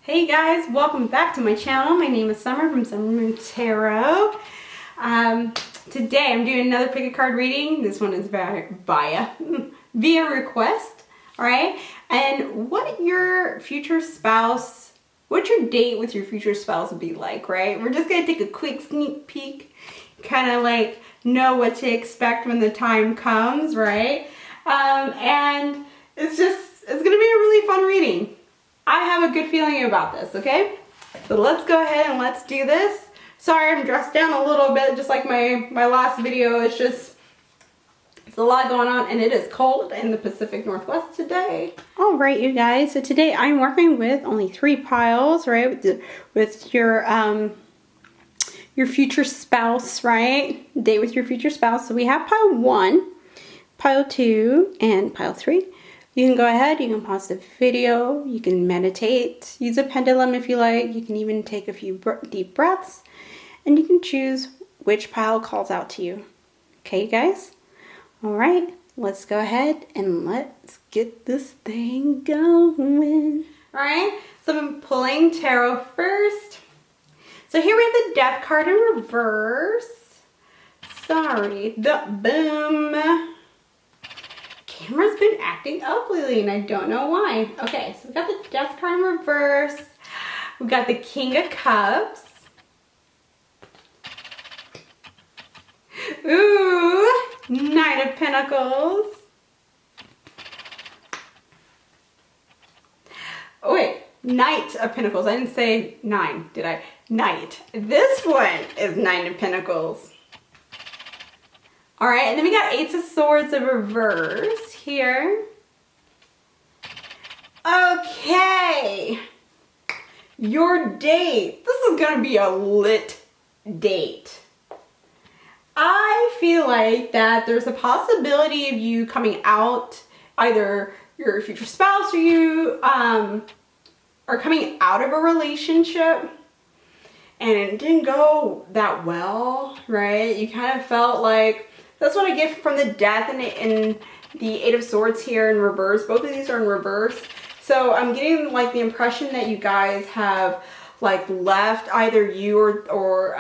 Hey guys, welcome back to my channel. My name is Summer from Summer Moon Tarot. Today I'm doing another pick a card reading. This one is via request, all right? And what your date with your future spouse would be like, right? We're just gonna take a quick sneak peek, kind of like know what to expect when the time comes, right? And it's gonna be a really fun reading. I have a good feeling about this, okay? So let's go ahead and let's do this. Sorry, I'm dressed down a little bit, just like my last video. It's a lot going on, and it is cold in the Pacific Northwest today. All right, you guys. So today I'm working with only 3 piles, right? With your future spouse, right? Date with your future spouse. So we have pile 1, pile 2, and pile 3. You can go ahead, you can pause the video, you can meditate, use a pendulum if you like, you can even take a few deep breaths, and you can choose which pile calls out to you. Okay, guys? All right, let's go ahead and let's get this thing going. All right, so I'm pulling tarot first. So here we have the Death card in reverse. Sorry, boom. Camera's been acting up lately and I don't know why. Okay, so we got the Death card in reverse. We got the King of Cups. Ooh, Knight of Pentacles. Oh wait, Knight of Pentacles. I didn't say 9, did I? Knight. This one is Knight of Pentacles. All right, and then we got Ace of Swords in reverse here. Okay, your date. This is gonna be a lit date. I feel like that there's a possibility of you coming out, either your future spouse or you are coming out of a relationship and it didn't go that well, right? You kind of felt like, that's what I get from the Death and the Eight of Swords here in reverse. Both of these are in reverse. So I'm getting like the impression that you guys have like left, either you or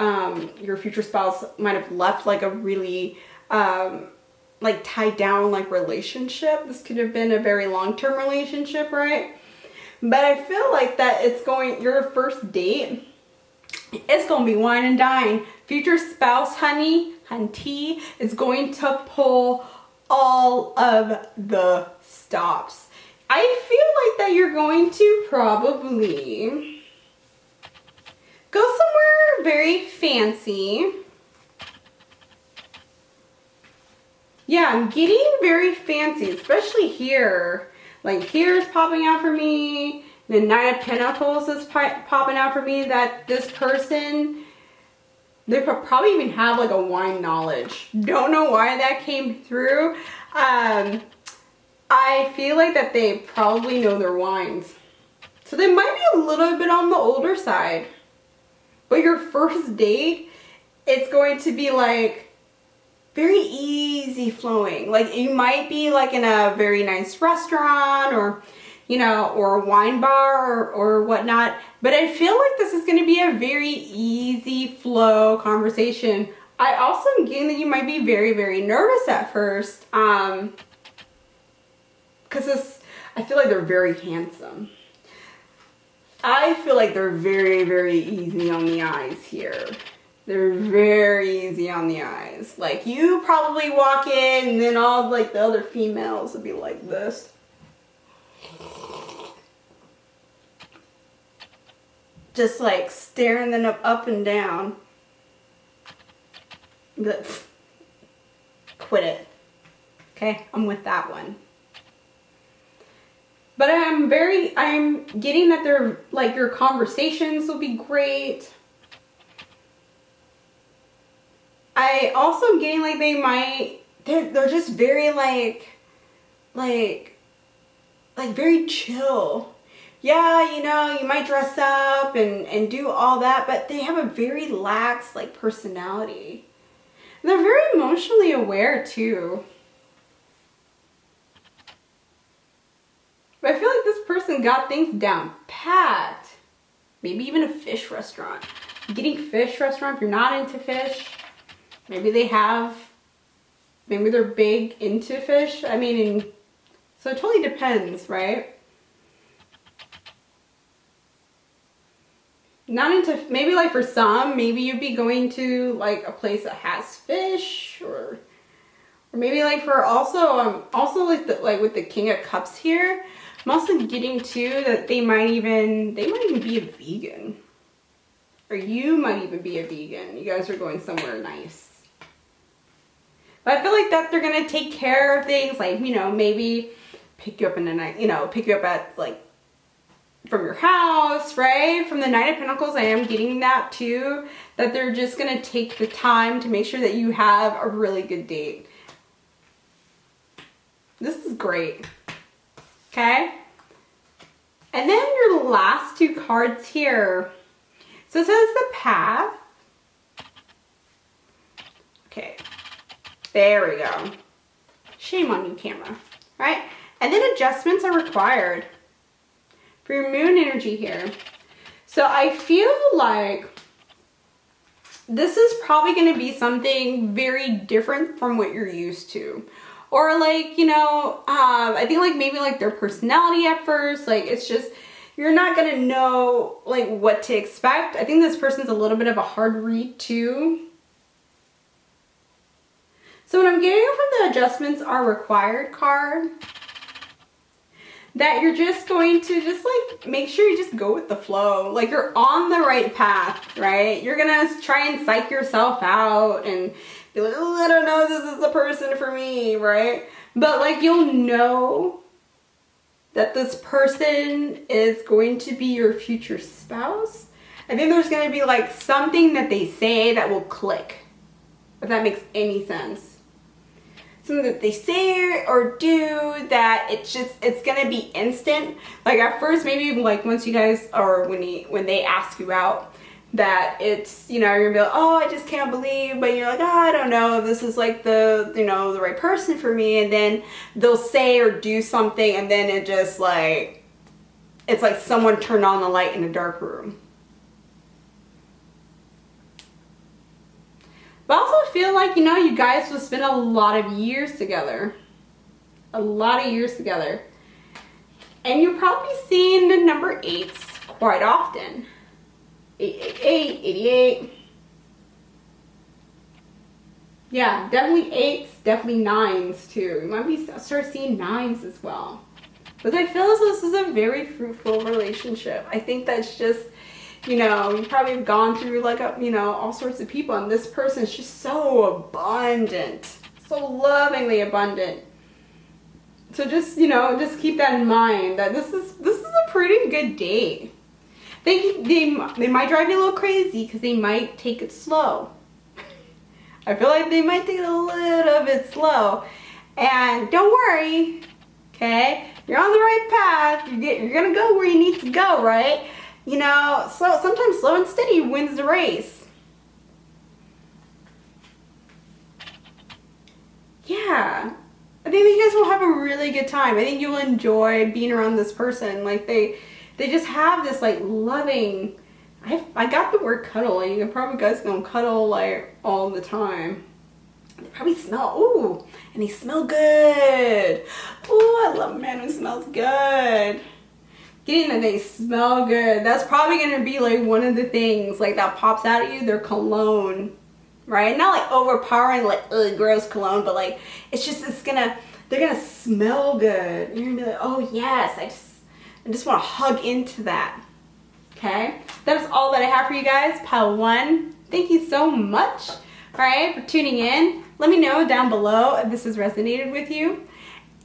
your future spouse might have left like a really like tied down like relationship. This could have been a very long-term relationship, right? But I feel like that your first date, it's gonna be wine and dine. Future spouse, hunty, is going to pull all of the stops. I feel like that you're going to probably go somewhere very fancy. Yeah, I'm getting very fancy, especially here. Like here's popping out for me. The Knight of Pentacles is popping out for me, that this person, they probably even have like a wine knowledge. Don't know why that came through. I feel like that they probably know their wines. So they might be a little bit on the older side. But your first date, it's going to be like very easy flowing. Like you might be like in a very nice restaurant or, you know, or a wine bar or whatnot. But I feel like this is going to be a very easy flow conversation. I also am getting that you might be very, very nervous at first. Because I feel like they're very handsome. I feel like they're very, very easy on the eyes here. They're very easy on the eyes. Like you probably walk in and then all like the other females would be like this. Just like staring them up and down. But quit it. Okay, I'm with that one. But I'm getting that they're like your conversations will be great. I also am getting like they're just very like very chill. Yeah, you know, you might dress up and do all that, but they have a very lax like personality. And they're very emotionally aware too. But I feel like this person got things down packed. Maybe even a fish restaurant. Getting fish restaurant, if you're not into fish, maybe they have, maybe they're big into fish. I mean, so it totally depends, right? Not into, maybe like for some, maybe you'd be going to like a place that has fish, or maybe like for also like with the King of Cups here, I'm also getting to that they might even be a vegan. Or you might even be a vegan. You guys are going somewhere nice. But I feel like that they're gonna take care of things, like, you know, maybe pick you up in the night, you know, pick you up at like from your house, right? From the Knight of Pentacles, I am getting that too, that they're just gonna take the time to make sure that you have a really good date. This is great. Okay? And then your last two cards here. So it says the Path. Okay. There we go. Shame on you, camera. Right? And then adjustments are required for your moon energy here. So I feel like this is probably going to be something very different from what you're used to. Or like, you know, I think like maybe like their personality at first, like it's just, you're not going to know like what to expect. I think this person's a little bit of a hard read too. So what I'm getting from the adjustments are required card, that you're just going to just like make sure you just go with the flow. Like you're on the right path, right? You're gonna try and psych yourself out and be like, oh, I don't know if this is the person for me, right? But like you'll know that this person is going to be your future spouse. I think there's gonna be like something that they say that will click, if that makes any sense. Something that they say or do that it's gonna be instant. Like at first, maybe like once you guys, or when they ask you out, that it's, you know, you're gonna be like, oh, I just can't believe, but you're like, oh, I don't know if this is like the, you know, the right person for me. And then they'll say or do something, and then it just like, it's like someone turned on the light in a dark room. But I also feel like, you know, you guys will spend a lot of years together. A lot of years together. And you're probably seeing the number 8s quite often. 888, 88. Yeah, definitely 8s, definitely 9s too. You might start seeing 9s as well. But I feel as though this is a very fruitful relationship. I think that's just, you know, you probably have gone through like, you know, all sorts of people, and this person is just so abundant, so lovingly abundant. So just, you know, just keep that in mind, that this is a pretty good date. They might drive you a little crazy because they might take it slow. I feel like they might take it a little bit slow. And don't worry, okay? You're on the right path. You're gonna go where you need to go, right? You know, so sometimes slow and steady wins the race. Yeah. I think you guys will have a really good time. I think you'll enjoy being around this person. Like they just have this like loving, I got the word cuddle. Like, you probably guys gonna cuddle like all the time. They probably smell, ooh, and they smell good. Ooh, I love a man who smells good. Getting that they smell good. That's probably gonna be like one of the things like that pops out at you, their cologne, right? Not like overpowering, like ugh, gross cologne, but like they're gonna smell good. You're gonna be like, oh yes, I just want to hug into that. Okay, that is all that I have for you guys. Pile 1. Thank you so much, all right, for tuning in. Let me know down below if this has resonated with you,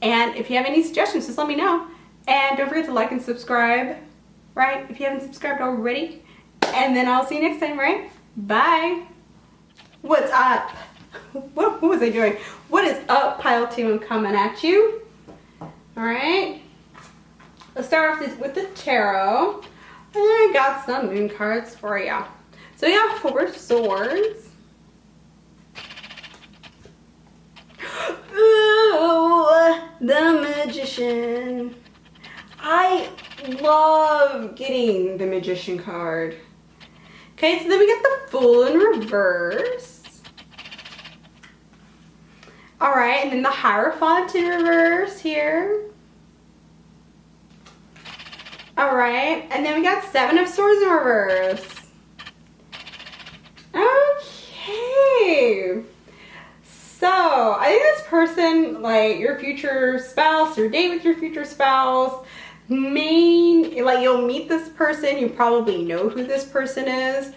and if you have any suggestions, just let me know. And don't forget to like and subscribe, right, if you haven't subscribed already. And then I'll see you next time, right? Bye. What's up? What was I doing? What is up, Pile 2? I'm coming at you. All right. Let's start off with the tarot. And then I got some moon cards for you. So you have 4 swords. Ooh, the Magician. love getting the Magician card. Okay, so then we get the Fool in reverse. All right, and then the Hierophant in reverse here. All right, and then we got Seven of Swords in reverse. Okay. So, I think this person, like your future spouse, your date with your future spouse, you'll meet this person, you probably know who this person is.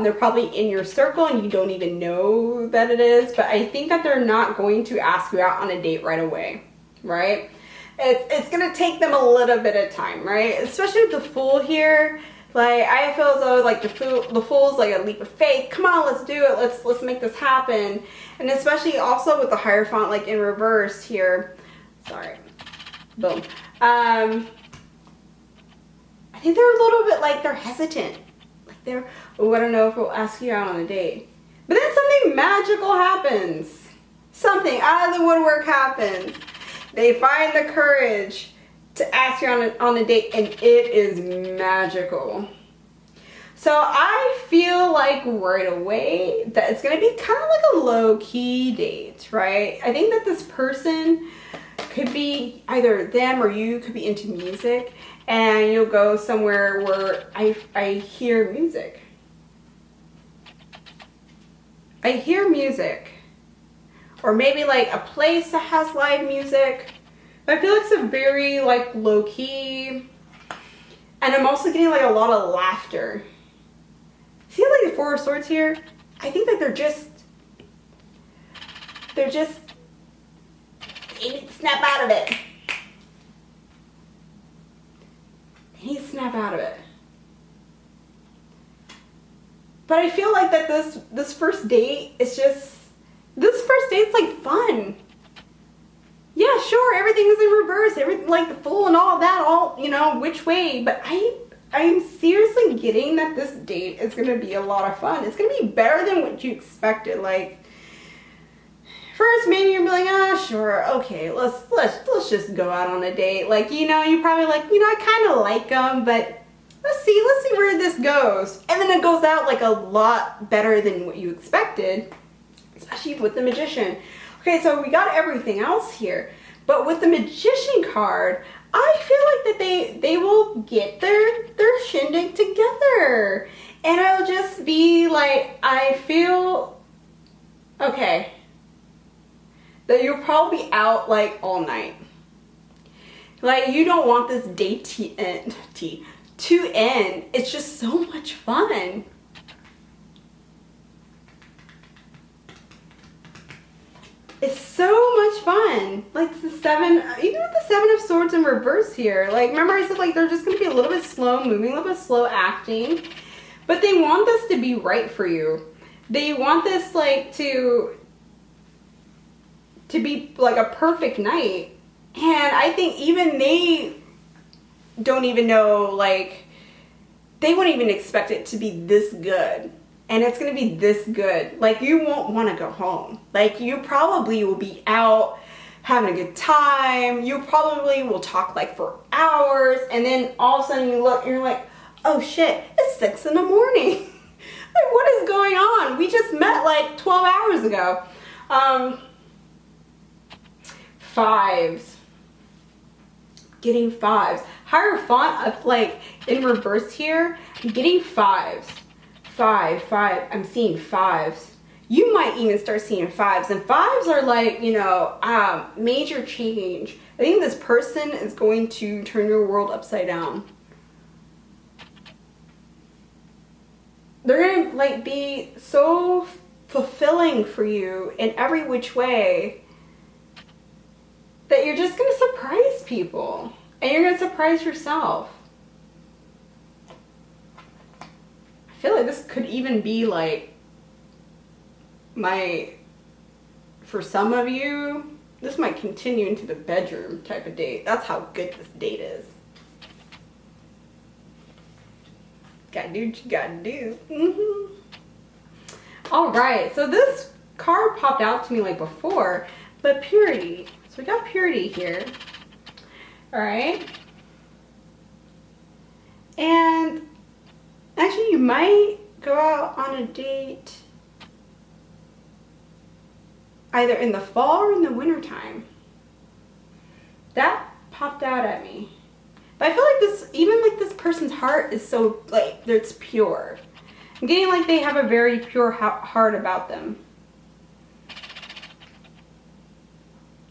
They're probably in your circle and you don't even know that it is, but I think that they're not going to ask you out on a date right away, right? It's gonna take them a little bit of time, right? Especially with the Fool here. Like, I feel as though like the Fool's like a leap of faith. Come on, let's do it. Let's make this happen. And especially also with the Hierophant like in reverse here. Sorry. Boom. I think they're a little bit like they're hesitant. Like oh, I don't know if we'll ask you out on a date. But then something magical happens. Something out of the woodwork happens. They find the courage to ask you on a date, and it is magical. So I feel like right away that it's gonna be kind of like a low-key date, right? I think that this person could be either them or you could be into music, and you'll go somewhere where I hear music. I hear music. Or maybe like a place that has live music. I feel like it's a very like low key. And I'm also getting like a lot of laughter. See like the Four of Swords here? I think that they need to snap out of it. They need to snap out of it. But I feel like that this first date is just, this first date's like fun. Yeah, sure, everything is in reverse, everything like the Fool and all that, all, you know, which way, but I'm seriously getting that this date is gonna be a lot of fun. It's gonna be better than what you expected. Like, first maybe you're like, ah, sure, okay, let's just go out on a date. Like, you know, you probably like, you know, I kind of like them, but let's see where this goes. And then it goes out like a lot better than what you expected, especially with the Magician. Okay, so we got everything else here, but with the Magician card, I feel like that they will get their shindig together, and it'll just be like, I feel, okay, that you'll probably be out like all night. Like, you don't want this date to end. It's just so much fun. It's so much fun. Like even with the Seven of Swords in reverse here. Like, remember I said like they're just gonna be a little bit slow moving, a little bit slow acting, but they want this to be right for you. They want this like to be like a perfect night. And I think even they don't even know, like, they wouldn't even expect it to be this good. And it's gonna be this good. Like, you won't wanna go home. Like, you probably will be out having a good time. You probably will talk like for hours. And then all of a sudden you look and you're like, oh shit, it's 6 in the morning. Like, what is going on? We just met like 12 hours ago. Fives. Getting fives. Hierophant up like in reverse here. I'm getting fives. Five. I'm seeing fives. You might even start seeing fives, and fives are like, you know, major change. I think this person is going to turn your world upside down. They're gonna like be so fulfilling for you in every which way that you're just gonna surprise people, and you're gonna surprise yourself. I feel like this could even be like for some of you, this might continue into the bedroom type of date. That's how good this date is. Gotta do what you gotta do. All right, so this card popped out to me like before, but purity. So we got purity here. All right. And actually, you might go out on a date either in the fall or in the winter time. That popped out at me. But I feel like this, even like this person's heart is so, like, it's pure. I'm getting like they have a very pure heart about them.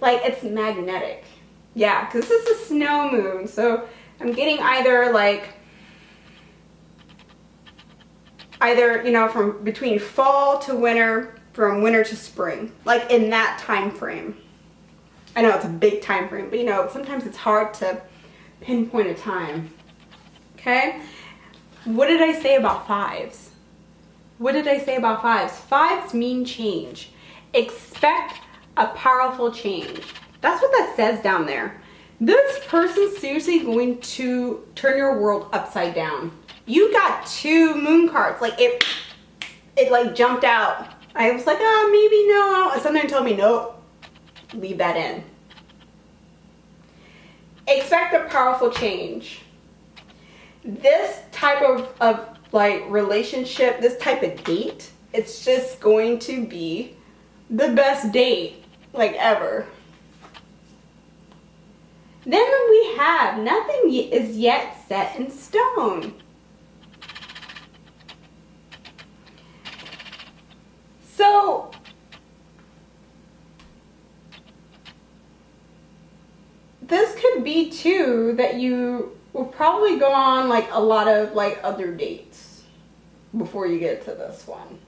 Like, it's magnetic. Yeah, because this is a snow moon. So I'm getting either, you know, from between fall to winter, from winter to spring. Like, in that time frame. I know it's a big time frame, but, you know, sometimes it's hard to pinpoint a time. Okay? What did I say about fives? What did I say about fives? Fives mean change. Expect a powerful change. That's what that says down there. This person's seriously going to turn your world upside down. You got 2 moon cards. Like, it like jumped out. I was like, oh, maybe no. And something told me, nope, leave that in. Expect a powerful change. This type of like relationship, this type of date, it's just going to be the best date like ever. Then we have nothing is yet set in stone. So this could be too that you will probably go on like a lot of like other dates before you get to this one.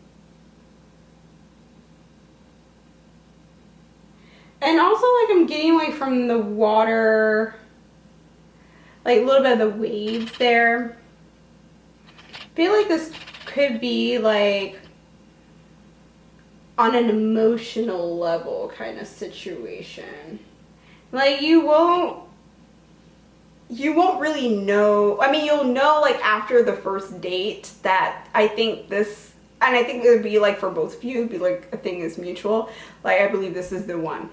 And also, like, I'm getting like from the water, like a little bit of the waves there. I feel like this could be like on an emotional level kind of situation. Like, you won't really know. I mean, you'll know like after the first date that I think this, and I think it would be like for both of you, it'd be like a thing is mutual. Like, I believe this is the one,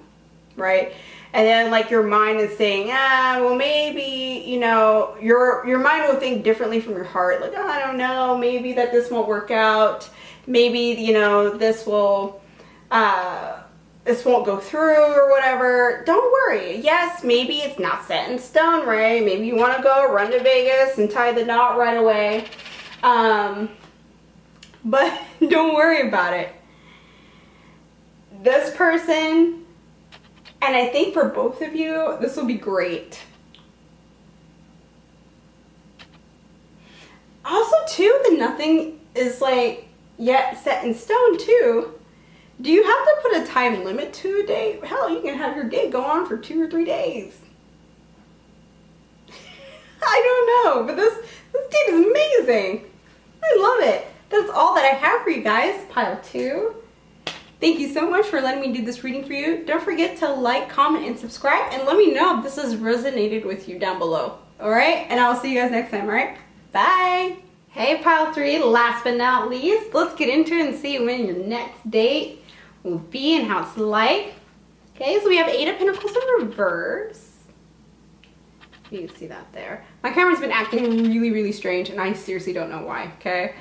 right? And then like your mind is saying, well, maybe, you know, your mind will think differently from your heart. Like, oh, I don't know, maybe that this won't work out. Maybe, you know, this won't go through or whatever. Don't worry. Yes, maybe it's not set in stone, right? Maybe you want to go run to Vegas and tie the knot right away. But don't worry about it. This person, and I think for both of you, this will be great. Also, too, the nothing is like yet set in stone, too. Do you have to put a time limit to a date? Hell, you can have your date go on for 2 or 3 days. I don't know, but this date is amazing. I love it. That's all that I have for you guys. Pile 2. Thank you so much for letting me do this reading for you. Don't forget to like, comment, and subscribe, and let me know if this has resonated with you down below. Alright? And I'll see you guys next time, alright? Bye! Hey, Pile 3, last but not least, let's get into it and see when your next date will be and how it's like. Okay, so we have 8 of Pentacles in reverse. You can see that there. My camera's been acting really, really strange, and I seriously don't know why, okay?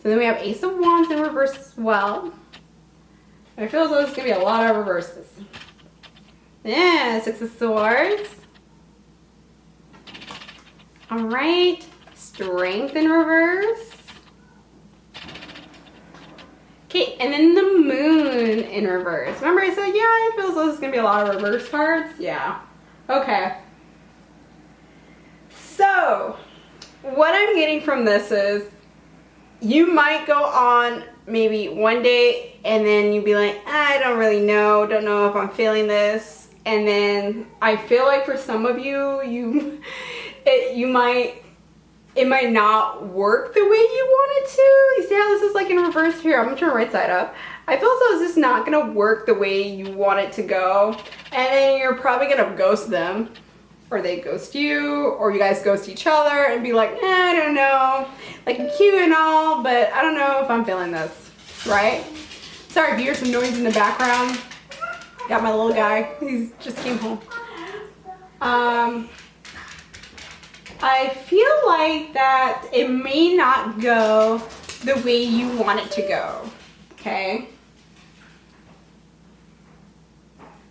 So then we have Ace of Wands in reverse as well. I feel as though there's going to be a lot of reverses. Yeah, 6 of Swords. Alright, Strength in reverse. Okay, and then the Moon in reverse. Remember I said, yeah, I feel as though there's going to be a lot of reverse cards? Yeah. Okay. So, what I'm getting from this is, you might go on maybe one date and then you'd be like, I don't really know, don't know if I'm feeling this. And then I feel like for some of you, it might not work the way you want it to. You see how this is like in reverse here? I'm gonna turn right side up. I feel as though it's just not gonna work the way you want it to go. And then you're probably gonna ghost them. Or they ghost you, or you guys ghost each other and be like, I don't know. Like, cute and all, but I don't know if I'm feeling this, right? Sorry if you hear some noise in the background. Got my little guy, he just came home. I feel like that it may not go the way you want it to go, okay?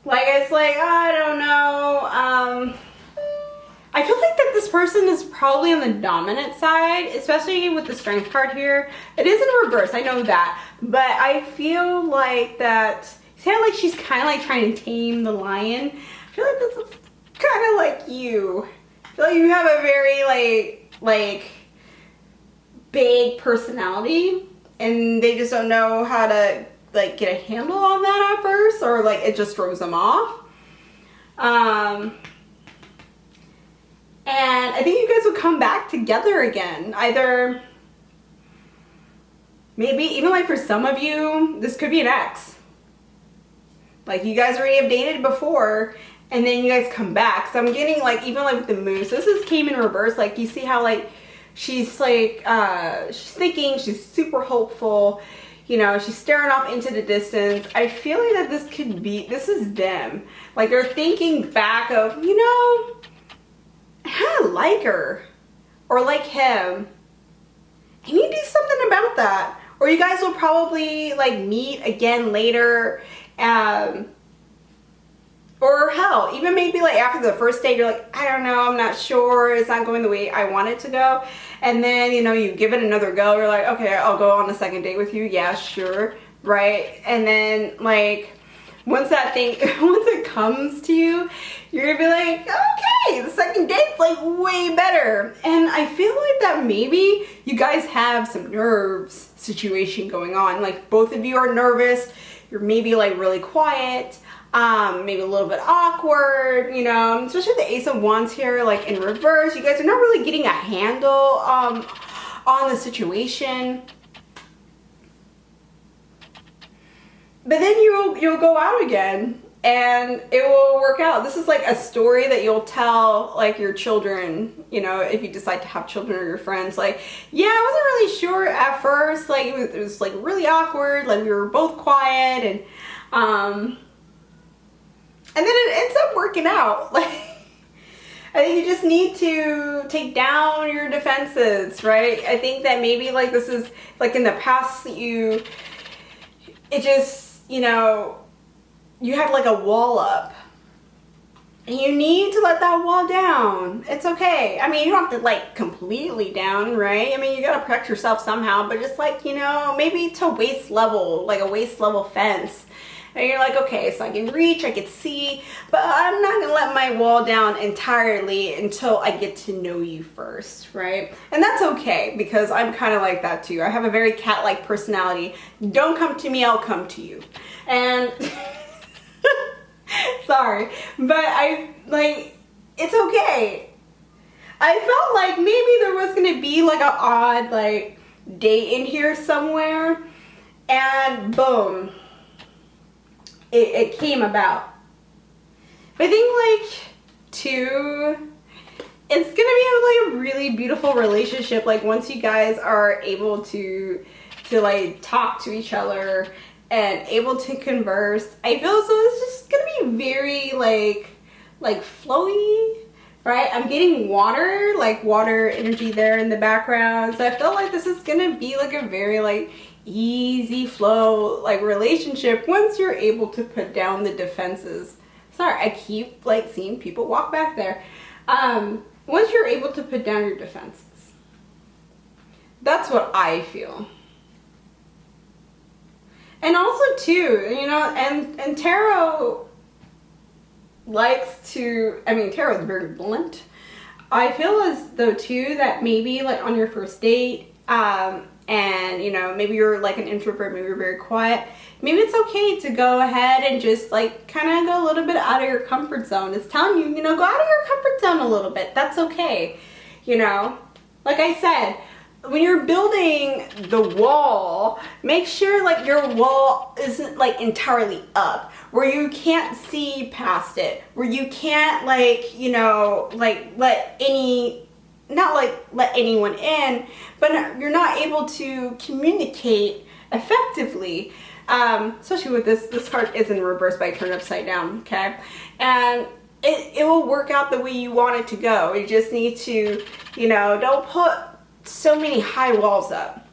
Like, it's like, I don't know, I feel like that this person is probably on the dominant side, especially with the strength card here. It is in reverse, I know that, but I feel like that, she's kind of like trying to tame the lion. I feel like this is kind of like you. I feel like you have a very like big personality, and they just don't know how to like get a handle on that at first, or like it just throws them off. And I think you guys will come back together again. Either, maybe even like for some of you, this could be an ex. Like you guys already have dated before, and then you guys come back. So I'm getting like, even like with the moon, so this came in reverse. Like you see how like, she's like, she's thinking, she's super hopeful. You know, she's staring off into the distance. I feel like that this is them. Like they're thinking back of, you know, I kind of like her or like him. And you do something about that. Or you guys will probably like meet again later. Or hell, even maybe like after the first date, you're like, I don't know, I'm not sure, it's not going the way I want it to go. And then, you know, you give it another go, you're like, okay, I'll go on a second date with you, yeah, sure, right? And then like, once it comes to you, you're gonna be like, okay, the second date's like way better. And I feel like that maybe you guys have some nerves situation going on. Like both of you are nervous, you're maybe like really quiet. Maybe a little bit awkward, you know, especially the Ace of Wands here, like in reverse. You guys are not really getting a handle on the situation. But then you'll go out again and it will work out. This is like a story that you'll tell like your children, you know, if you decide to have children or your friends. Like, yeah, I wasn't really sure at first. Like it was like really awkward. Like we were both quiet and then it ends up working out. Like, I think you just need to take down your defenses, right? I think that maybe like this is like in the past you know, you have like a wall up and you need to let that wall down. It's okay. I mean, you don't have to like completely down, right? I mean, you gotta protect yourself somehow, but just like, you know, maybe to waist level, like a waist level fence. And you're like, okay, so I can reach, I can see, but I'm not gonna let my wall down entirely until I get to know you first, right? And that's okay, because I'm kind of like that too. I have a very cat-like personality. Don't come to me, I'll come to you. And sorry, but it's okay. I felt like maybe there was gonna be like an odd like date in here somewhere, and boom. It came about. But I think like too, it's gonna be like a really beautiful relationship. Like once you guys are able to like talk to each other and able to converse, I feel so it's just gonna be very like flowy, right? I'm getting water, like water energy there in the background. So I feel like this is gonna be like a very like easy flow like relationship once you're able to put down the defenses. Sorry, I keep like seeing people walk back there. Once you're able to put down your defenses, that's what I feel. And also too, you know, and tarot likes to, I mean, tarot is very blunt. I feel as though too that maybe like on your first date, and you know, maybe you're like an introvert, maybe you're very quiet, maybe it's okay to go ahead and just like kind of go a little bit out of your comfort zone. It's telling you, you know, go out of your comfort zone a little bit. That's okay. You know, like I said, when you're building the wall, make sure like your wall isn't like entirely up, where you can't see past it, where you can't like, you know, like let anyone in, but you're not able to communicate effectively, especially with this card is in reverse, but I turned upside down, okay? And it will work out the way you want it to go. You just need to, you know, don't put so many high walls up.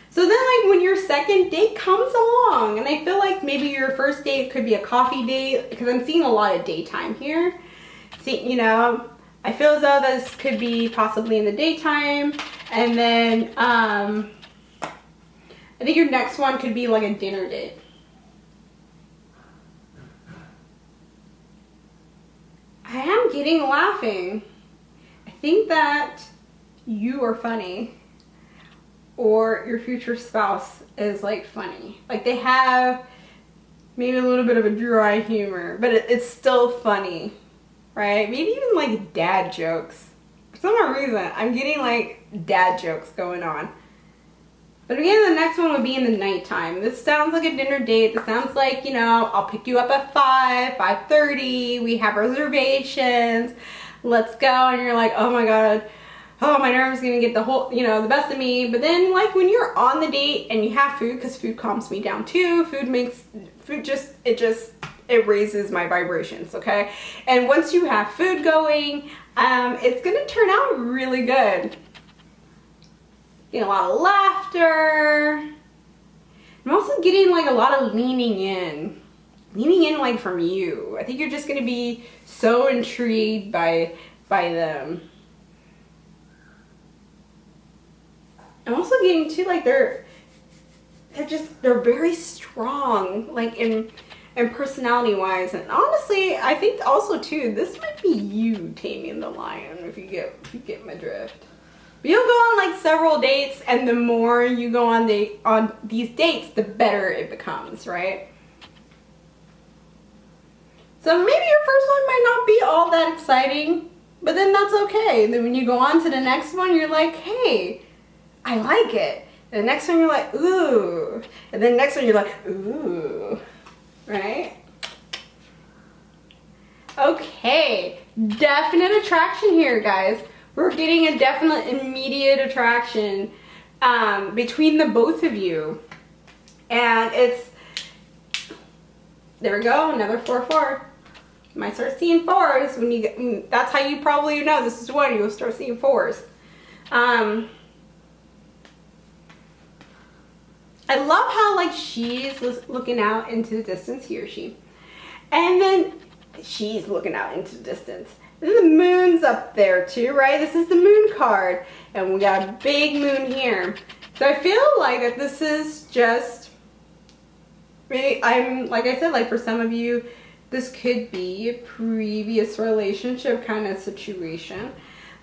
So then, like, when your second date comes along, and I feel like maybe your first date could be a coffee date, because I'm seeing a lot of daytime here. See, you know, I feel as though this could be possibly in the daytime, and then I think your next one could be like a dinner date. I am getting laughing. I think that you are funny, or your future spouse is like funny. Like they have maybe a little bit of a dry humor, but it's still funny, right? Maybe even like dad jokes. For some reason, I'm getting like dad jokes going on. But again, the next one would be in the nighttime. This sounds like a dinner date. This sounds like, you know, I'll pick you up at 5:30. We have reservations. Let's go. And you're like, oh my God. Oh, my nerves gonna get the whole, you know, the best of me. But then, like, when you're on the date and you have food, because food calms me down too. It raises my vibrations, okay? And once you have food going, it's gonna turn out really good. Getting a lot of laughter. I'm also getting like a lot of leaning in like from you. I think you're just gonna be so intrigued by them. I'm also getting too like they're very strong, like in personality wise, and honestly, I think also too this might be you taming the lion if you get my drift. You'll go on like several dates, and the more you go on these dates, the better it becomes, right? So maybe your first one might not be all that exciting, but then that's okay. Then when you go on to the next one, you're like, hey, I like it. And the next one you're like, ooh. And then the next one you're like, ooh, right? Okay, definite attraction here, guys. We're getting a definite immediate attraction between the both of you. And it's, there we go, another 4-4. You might start seeing 4s when you get, that's how you probably know this is one, you'll start seeing 4s. I love how like she's looking out into the distance, he or she. And then she's looking out into the distance. The moon's up there too, right? This is the moon card, and we got a big moon here. So I feel like that this is just, I'm like I said, like for some of you, this could be a previous relationship kind of situation.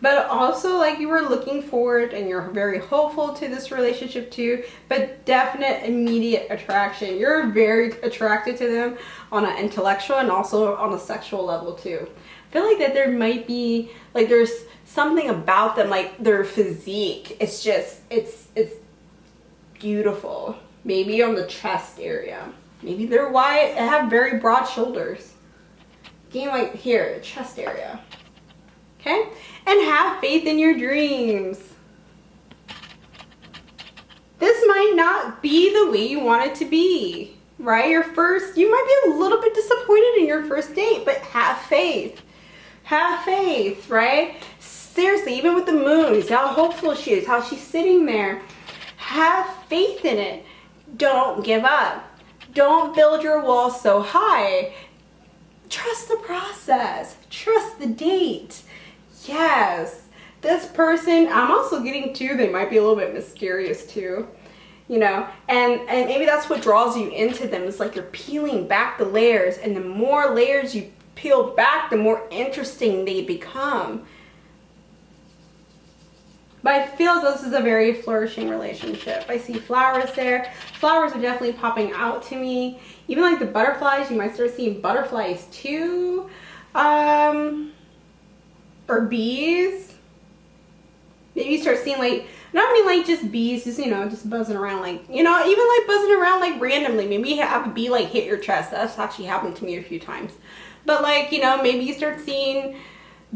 But also like you were looking forward and you're very hopeful to this relationship too, but definite immediate attraction. You're very attracted to them on an intellectual and also on a sexual level too. I feel like that there might be, like there's something about them, like their physique. It's just, it's beautiful. Maybe on the chest area. Maybe they're wide, have very broad shoulders. Again, like here, chest area. Okay? And have faith in your dreams. This might not be the way you want it to be, right? You might be a little bit disappointed in your first date, but have faith. Have faith, right? Seriously, even with the moon, see how hopeful she is, how she's sitting there. Have faith in it. Don't give up. Don't build your walls so high. Trust the process. Trust the date. Yes, this person, I'm also getting too, they might be a little bit mysterious too, you know, and maybe that's what draws you into them. It's like you're peeling back the layers, and the more layers you peel back, the more interesting they become. But I feel as though this is a very flourishing relationship. I see flowers there. Flowers are definitely popping out to me. Even like the butterflies, you might start seeing butterflies too. Or bees. Maybe you start seeing like, not only like just bees, just, you know, just buzzing around, like, you know, even like buzzing around like randomly. Maybe you have a bee like hit your chest. That's actually happened to me a few times. But like, you know, maybe you start seeing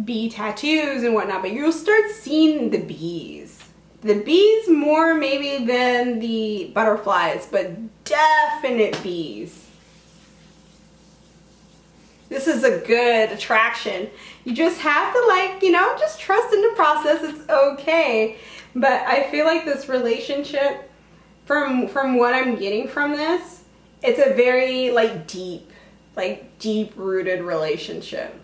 bee tattoos and whatnot, but you'll start seeing the bees. The bees more maybe than the butterflies, but definite bees. This is a good attraction. You just have to, like, you know, just trust in the process. It's okay. But I feel like this relationship, from what I'm getting from this, it's a very, like, deep-rooted relationship.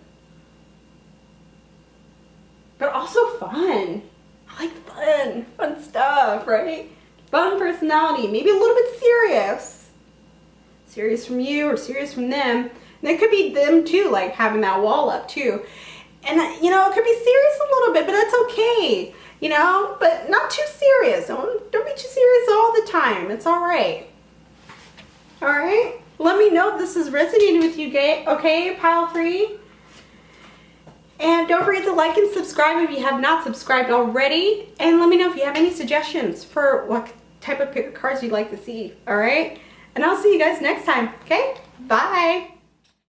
But also fun. I like fun stuff, right? Fun personality, maybe a little bit serious. Serious from you or serious from them. And it could be them too, like having that wall up too. And you know, it could be serious a little bit, but that's okay. You know, but not too serious. Don't be too serious all the time. It's all right. All right. Let me know if this is resonating with you, okay, pile 3. And don't forget to like and subscribe if you have not subscribed already. And let me know if you have any suggestions for what type of pick of cards you'd like to see. All right. And I'll see you guys next time. Okay. Bye.